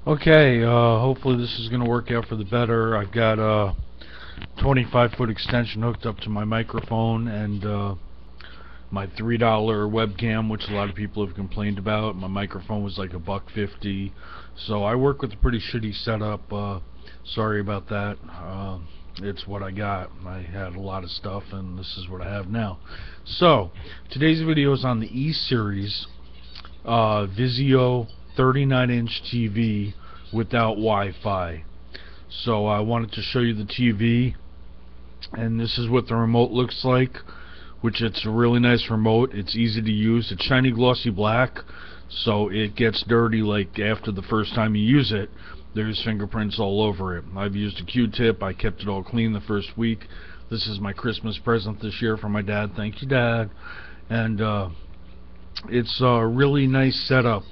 Okay, hopefully this is going to work out for the better. I've got a 25-foot extension hooked up to my microphone and my $3 webcam, which a lot of people have complained about. My microphone was like $1.50, so I work with a pretty shitty setup. Sorry about that. It's what I got. I had a lot of stuff, and this is what I have now. So, today's video is on the E-Series Vizio 39-inch TV without Wi-Fi. So I wanted to show you the TV, and this is what the remote looks like, which it's a really nice remote. It's easy to use. It's shiny glossy black, so it gets dirty like after the first time you use it. There's fingerprints all over it. I've used a Q-tip. I kept it all clean the first week. This is my Christmas present this year from my dad. Thank you, Dad. And it's a really nice setup.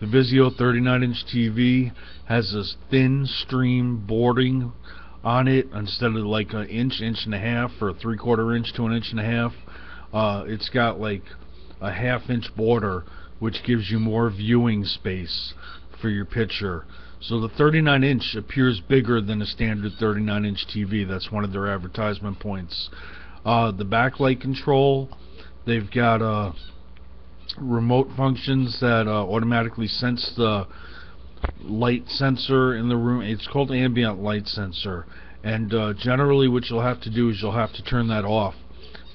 The Vizio 39-inch TV has this thin stream boarding on it instead of like an inch, inch and a half, or a 3/4 inch to an inch and a half. It's got like a half-inch border, which gives you more viewing space for your picture. So the 39-inch appears bigger than a standard 39-inch TV. That's one of their advertisement points. The backlight control, they've got remote functions that automatically sense the light sensor in the room. It's called ambient light sensor, and generally what you'll have to do is you'll have to turn that off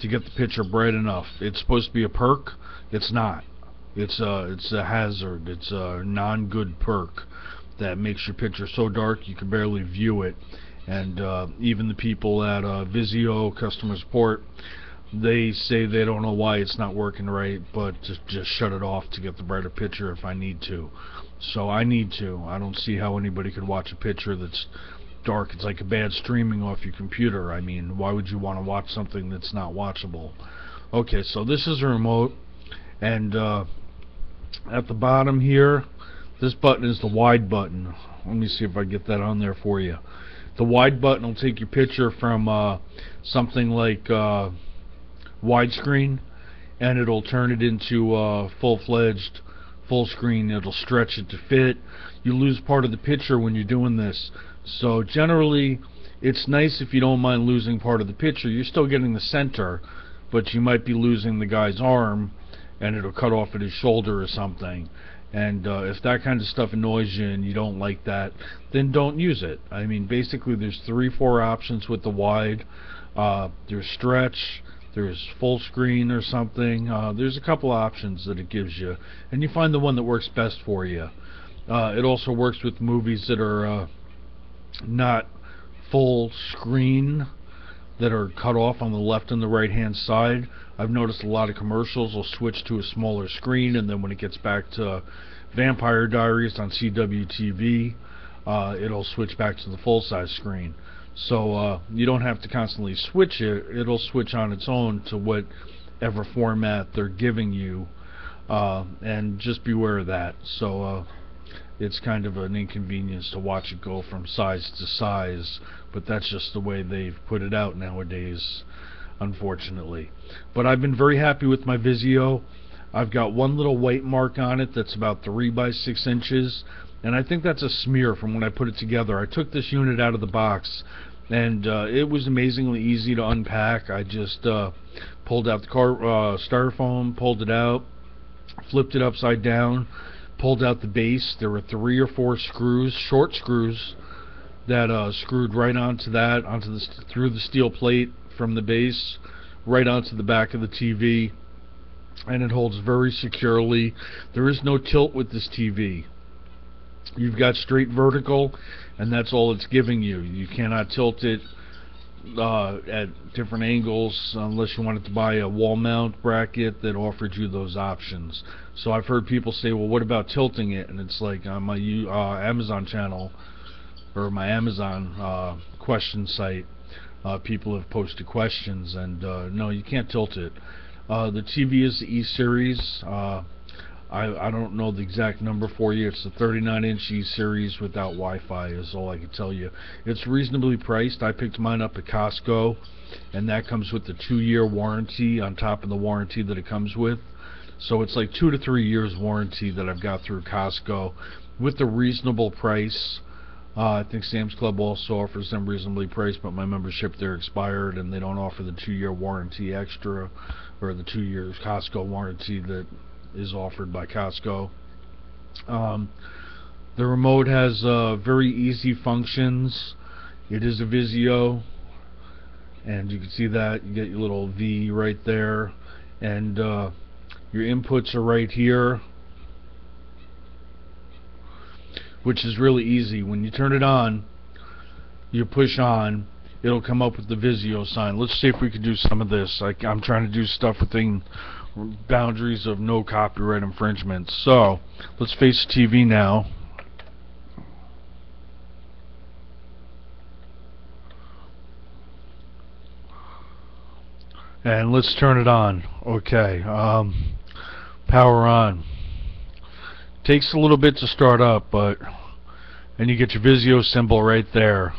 to get the picture bright enough. It's supposed to be a perk. It's not. It's a hazard. It's a non-good perk that makes your picture so dark you can barely view it. And even the people at Vizio customer support, they say they don't know why it's not working right, but just shut it off to get the brighter picture if I need to. So I need to. I don't see how anybody could watch a picture that's dark. It's like a bad streaming off your computer. I mean, why would you want to watch something that's not watchable? Okay, so this is a remote, and at the bottom here, this button is the wide button. Let me see if I get that on there for you. The wide button will take your picture from something like widescreen, and it'll turn it into full-fledged full screen. It'll stretch it to fit. You lose part of the picture when you're doing this, so generally it's nice if you don't mind losing part of the picture. You're still getting the center, but you might be losing the guy's arm, and it'll cut off at his shoulder or something. And if that kind of stuff annoys you and you don't like that, then don't use it. I mean, basically there's 3-4 options with the wide. There's stretch, there's full screen or something. There's a couple options that it gives you, and you find the one that works best for you. It also works with movies that are not full screen, that are cut off on the left and the right hand side. I've noticed a lot of commercials will switch to a smaller screen, and then when it gets back to Vampire Diaries on CWTV, it'll switch back to the full-size screen. So you don't have to constantly switch it. It'll switch on its own to whatever format they're giving you, and just beware of that. So it's kind of an inconvenience to watch it go from size to size, but that's just the way they've put it out nowadays, unfortunately. But I've been very happy with my Vizio. I've got one little white mark on it that's about 3 by 6 inches, and I think that's a smear from when I put it together. I took this unit out of the box, and it was amazingly easy to unpack. I just pulled out the styrofoam, pulled it out, flipped it upside down, pulled out the base. There were 3 or 4 screws, short screws, that screwed right onto that, through the steel plate from the base, right onto the back of the TV, and it holds very securely. There is no tilt with this TV. You've got straight vertical, and that's all it's giving you. You cannot tilt it at different angles unless you wanted to buy a wall mount bracket that offered you those options. So I've heard people say, well, what about tilting it? And it's like on my Amazon channel, or my Amazon question site, people have posted questions, and no, you can't tilt it. The TV is the E-Series. I don't know the exact number for you. It's the 39-inch E-Series without Wi-Fi is all I can tell you. It's reasonably priced. I picked mine up at Costco, and that comes with the 2-year warranty on top of the warranty that it comes with. So it's like 2 to 3 years warranty that I've got through Costco, with a reasonable price. I think Sam's Club also offers them reasonably priced, but my membership there expired, and they don't offer the 2-year warranty extra, or the 2-year Costco warranty that is offered by Costco. The remote has very easy functions. It is a Vizio, and you can see that you get your little V right there, and your inputs are right here, which is really easy. When you turn it on, you push on, it'll come up with the Vizio sign. Let's see if we can do some of this. I'm trying to do stuff within boundaries of no copyright infringement. So let's face the TV now. And let's turn it on. Okay, power on. Takes a little bit to start up, and you get your Vizio symbol right there.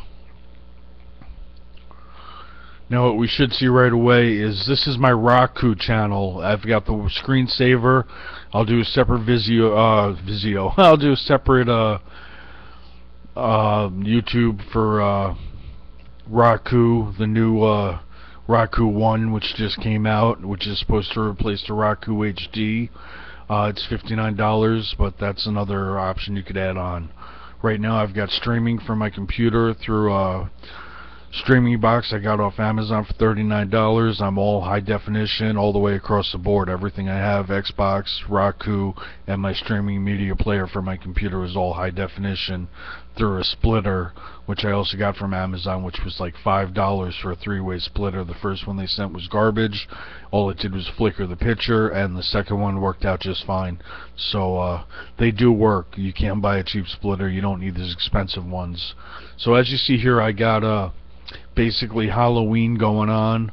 Now what we should see right away is this is my Roku channel. I've got the screensaver. I'll do a separate Vizio. I'll do a separate YouTube for Roku, the new Roku 1, which just came out, which is supposed to replace the Roku HD. It's $59, but that's another option you could add on. Right now I've got streaming from my computer through streaming box I got off Amazon for $39. I'm all high definition all the way across the board. Everything I have, Xbox, Roku, and my streaming media player for my computer is all high definition through a splitter, which I also got from Amazon, which was like $5 for a 3-way splitter. The first one they sent was garbage. All it did was flicker the picture, and the second one worked out just fine. So they do work. You can't buy a cheap splitter. You don't need these expensive ones. So as you see here, I got basically Halloween going on.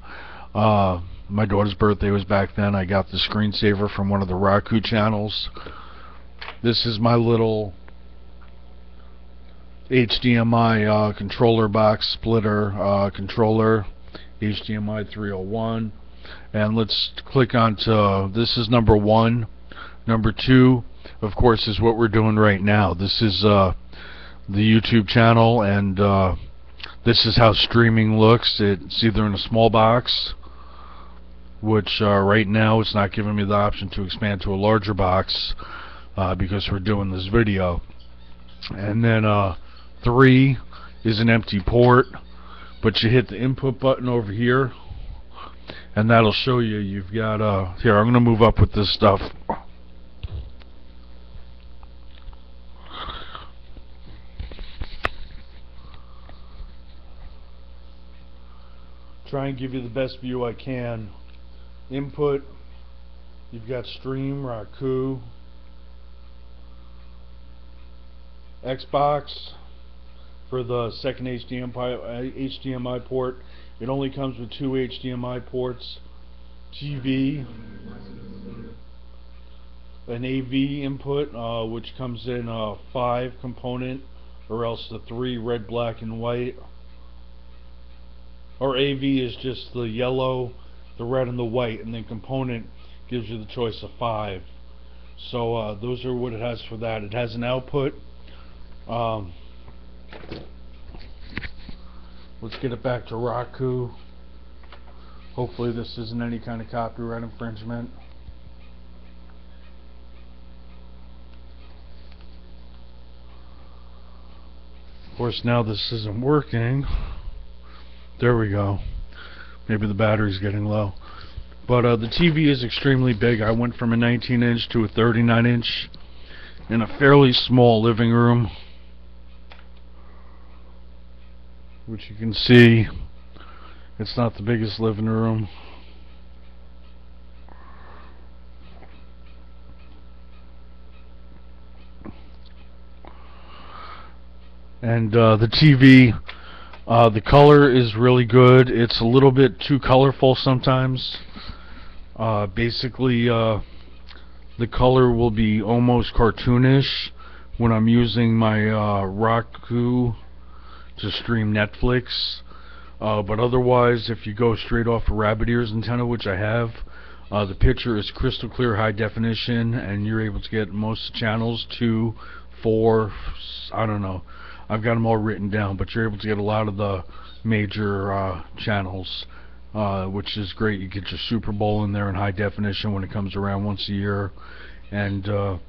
My daughter's birthday was back then. I got the screensaver from one of the Roku channels. This is my little HDMI controller box splitter controller, HDMI 301. And let's click on to, this is number 1. Number 2, of course, is what we're doing right now. This is the YouTube channel, and this is how streaming looks. It's either in a small box, which right now it's not giving me the option to expand to a larger box because we're doing this video. And then 3 is an empty port, but you hit the input button over here, and that'll show you you've got here, I'm going to move up with this stuff. Try and give you the best view I can. Input, you've got stream, Roku, Xbox for the second HDMI port. It only comes with 2 HDMI ports. TV, an AV input, which comes in a 5 component, or else the 3 red, black, and white. Or AV is just the yellow, the red, and the white, and then component gives you the choice of 5. So those are what it has for that. It has an output. Let's get it back to Roku. Hopefully this isn't any kind of copyright infringement. Of course, now this isn't working. There we go. Maybe the battery's getting low. But the TV is extremely big. I went from a 19-inch to a 39-inch in a fairly small living room, which you can see it's not the biggest living room. And the TV, the color is really good. It's a little bit too colorful sometimes. Basically, the color will be almost cartoonish when I'm using my Roku to stream Netflix. But otherwise, if you go straight off a rabbit ears antenna, which I have, the picture is crystal clear, high definition, and you're able to get most channels 2, 4, I don't know. I've got them all written down, but you're able to get a lot of the major channels, which is great. You get your Super Bowl in there in high definition when it comes around once a year, and the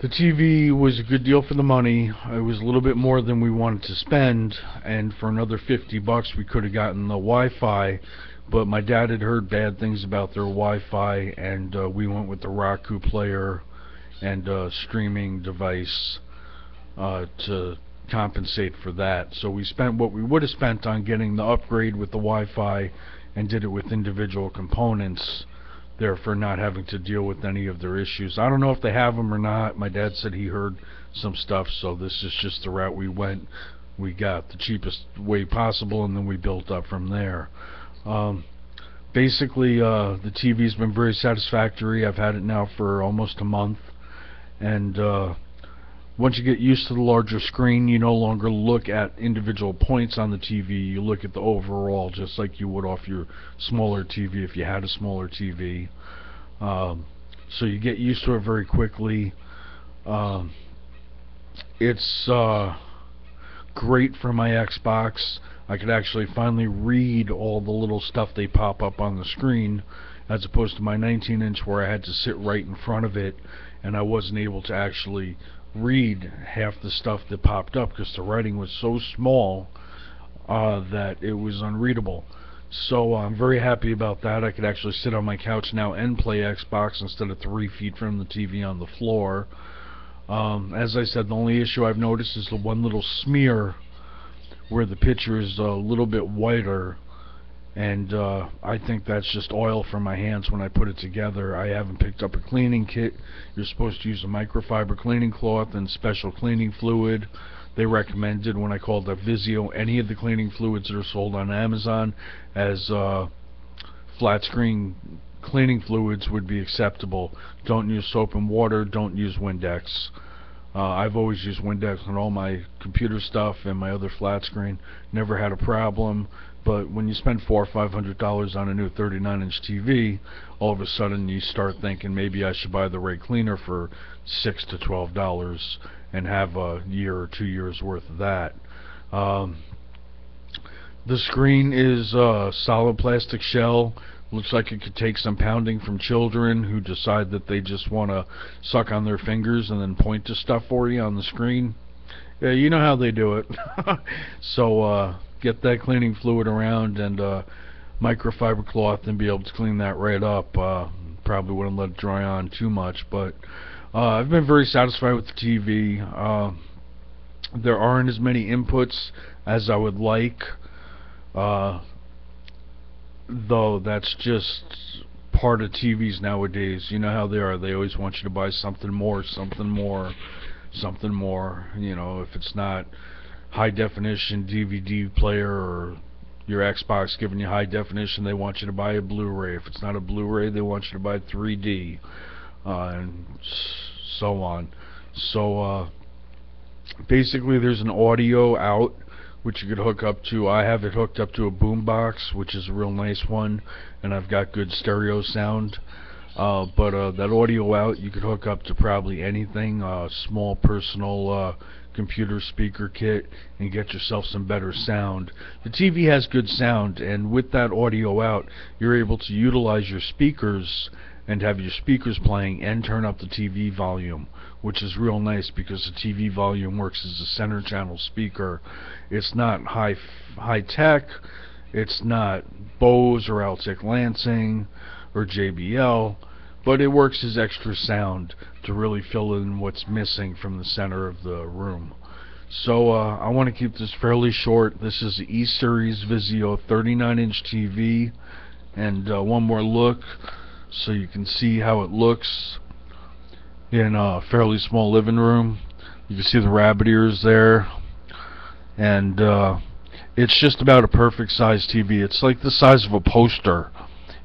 TV was a good deal for the money. It was a little bit more than we wanted to spend, and for another $50 we could have gotten the Wi-Fi, but my dad had heard bad things about their Wi-Fi, and we went with the Roku player and streaming device to compensate for that. So we spent what we would have spent on getting the upgrade with the Wi-Fi and did it with individual components, therefore not having to deal with any of their issues. I don't know if they have them or not. My dad said he heard some stuff, so this is just the route we went. We got the cheapest way possible, and then we built up from there. Basically, the TV's been very satisfactory. I've had it now for almost a month, and once you get used to the larger screen, you no longer look at individual points on the TV. You look at the overall, just like you would off your smaller TV if you had a smaller TV. So you get used to it very quickly. It's great for my Xbox. I could actually finally read all the little stuff they pop up on the screen, as opposed to my 19-inch where I had to sit right in front of it and I wasn't able to actually read half the stuff that popped up because the writing was so small that it was unreadable. So I'm very happy about that. I could actually sit on my couch now and play Xbox instead of 3 feet from the TV on the floor. As I said, the only issue I've noticed is the one little smear where the picture is a little bit whiter, and I think that's just oil from my hands when I put it together. I haven't picked up a cleaning kit. You're supposed to use a microfiber cleaning cloth and special cleaning fluid. They recommended, when I called up Vizio, any of the cleaning fluids that are sold on Amazon as flat screen cleaning fluids would be acceptable. Don't use soap and water. Don't use Windex. I've always used Windex on all my computer stuff and my other flat screen. Never had a problem. But when you spend $400 or $500 on a new 39-inch TV, all of a sudden you start thinking maybe I should buy the Ray cleaner for $6 to $12 and have a year or 2 years worth of that. The screen is a solid plastic shell. Looks like it could take some pounding from children who decide that they just want to suck on their fingers and then point to stuff for you on the screen. Yeah, you know how they do it. So get that cleaning fluid around and microfiber cloth and be able to clean that right up. Probably wouldn't let it dry on too much, but I've been very satisfied with the TV. There aren't as many inputs as I would like, though that's just part of TVs nowadays. You know how they are. They always want you to buy something more, something more, something more. You know, if it's not high definition DVD player or your Xbox giving you high definition, they want you to buy a Blu-ray. If it's not a Blu-ray, they want you to buy 3D, and so on. So basically there's an audio out which you could hook up to. I have it hooked up to a boombox, which is a real nice one, and I've got good stereo sound. But that audio out you could hook up to probably anything, small personal computer speaker kit, and get yourself some better sound. The TV has good sound, and with that audio out you're able to utilize your speakers and have your speakers playing and turn up the TV volume, which is real nice because the TV volume works as a center channel speaker. It's not high tech, it's not Bose or Altec Lansing or JBL, but it works as extra sound to really fill in what's missing from the center of the room. So I want to keep this fairly short. This is the E-Series Vizio 39-inch TV, and one more look so you can see how it looks in a fairly small living room. You can see the rabbit ears there, and it's just about a perfect size TV. It's like the size of a poster.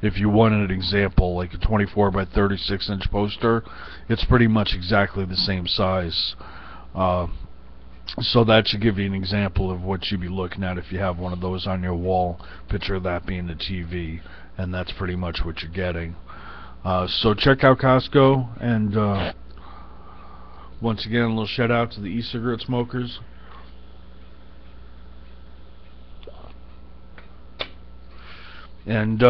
If you wanted an example, like a 24 by 36 inch poster, it's pretty much exactly the same size. So that should give you an example of what you'd be looking at if you have one of those on your wall. Picture that being the TV, and that's pretty much what you're getting. So check out Costco, and Once again, a little shout out to the e-cigarette smokers. And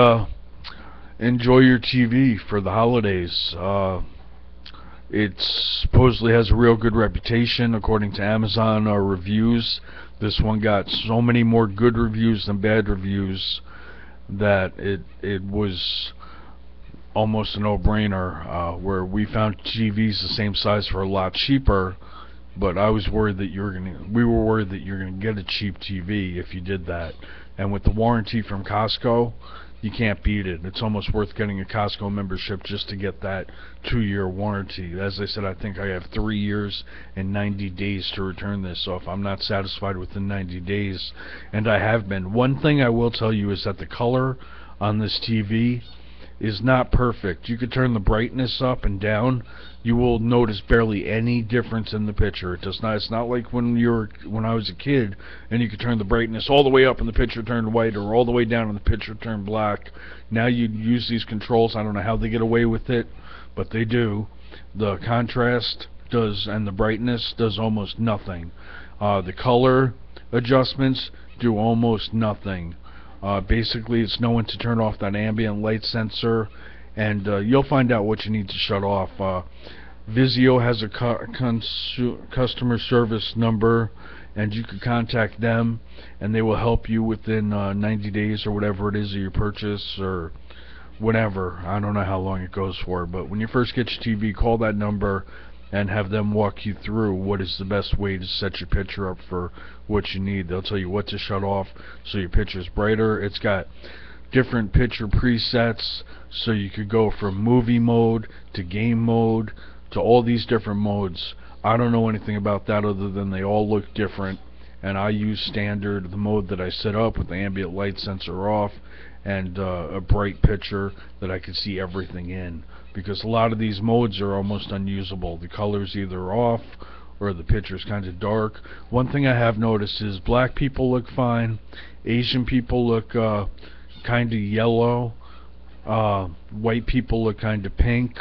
enjoy your TV for the holidays. It supposedly has a real good reputation according to Amazon reviews. This one got so many more good reviews than bad reviews that it was almost a no-brainer. Where we found TVs the same size for a lot cheaper, but I was worried that we were worried that you're gonna get a cheap TV if you did that. And with the warranty from Costco, you can't beat it. It's almost worth getting a Costco membership just to get that 2-year warranty. As I said, I think I have 3 years and 90 days to return this. So if I'm not satisfied within 90 days, and I have been, one thing I will tell you is that the color on this TV is not perfect. You could turn the brightness up and down. You will notice barely any difference in the picture. It's not like when I was a kid and you could turn the brightness all the way up and the picture turned white, or all the way down and the picture turned black. Now you use these controls. I don't know how they get away with it, but they do. The contrast does, and the brightness does almost nothing. The color adjustments do almost nothing. Basically, it's knowing to turn off that ambient light sensor, and you'll find out what you need to shut off. Vizio has a customer service number, and you can contact them, and they will help you within 90 days or whatever it is of your purchase, or whatever. I don't know how long it goes for, but when you first get your TV, call that number and have them walk you through what is the best way to set your picture up for what you need. They'll tell you what to shut off so your picture's brighter. It's got different picture presets, so you could go from movie mode to game mode to all these different modes. I don't know anything about that other than they all look different, and I use standard, the mode that I set up with the ambient light sensor off, and a bright picture that I can see everything in, because a lot of these modes are almost unusable. The color's either off or the picture's kind of dark. One thing I have noticed is black people look fine, Asian people look kind of yellow, white people look kind of pink,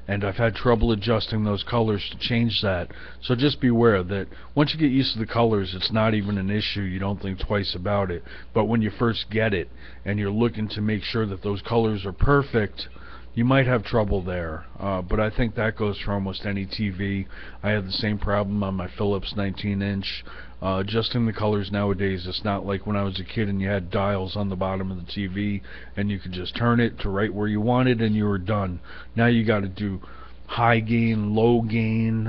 and I've had trouble adjusting those colors to change that. So just beware that once you get used to the colors, it's not even an issue. You don't think twice about it. But when you first get it and you're looking to make sure that those colors are perfect, you might have trouble there. But I think that goes for almost any TV. I had the same problem on my Philips 19-inch. Adjusting the colors nowadays, it's not like when I was a kid and you had dials on the bottom of the TV and you could just turn it to right where you wanted and you were done. Now you got to do high gain, low gain,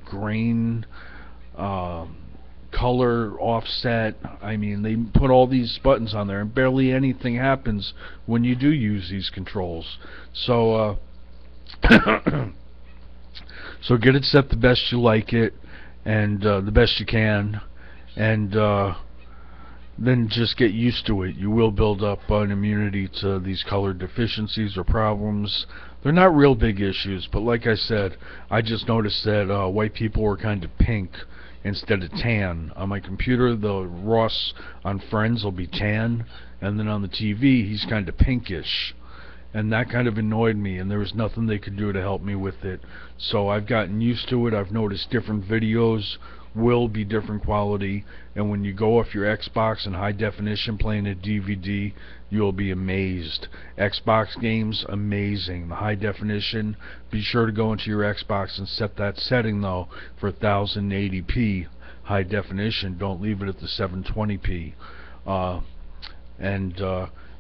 grain, color, offset. I mean, they put all these buttons on there and barely anything happens when you do use these controls. So so get it set the best you like it, and the best you can, and then just get used to it. You will build up an immunity to these color deficiencies or problems. They're not real big issues, but like I said, I just noticed that white people were kind of pink instead of tan. On my computer, the Ross on Friends will be tan, and then on the TV, he's kind of pinkish. And that kind of annoyed me, and there was nothing they could do to help me with it. So I've gotten used to it. I've noticed different videos will be different quality, and when you go off your Xbox in high definition playing a DVD, you'll be amazed. Xbox games, amazing. The high definition, be sure to go into your Xbox and set that setting though for 1080p high definition. Don't leave it at the 720p.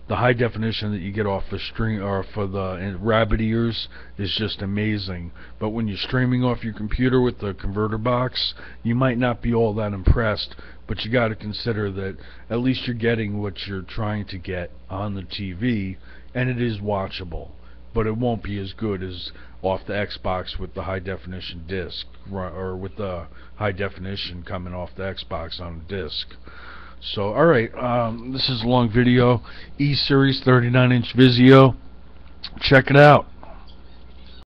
The high definition that you get off the stream or for the rabbit ears is just amazing. But when you're streaming off your computer with the converter box, you might not be all that impressed, but you got to consider that at least you're getting what you're trying to get on the TV, and it is watchable. But it won't be as good as off the Xbox with the high definition disc, or with the high definition coming off the Xbox on a disc. So, alright, this is a long video. E-Series 39-inch Vizio. Check it out.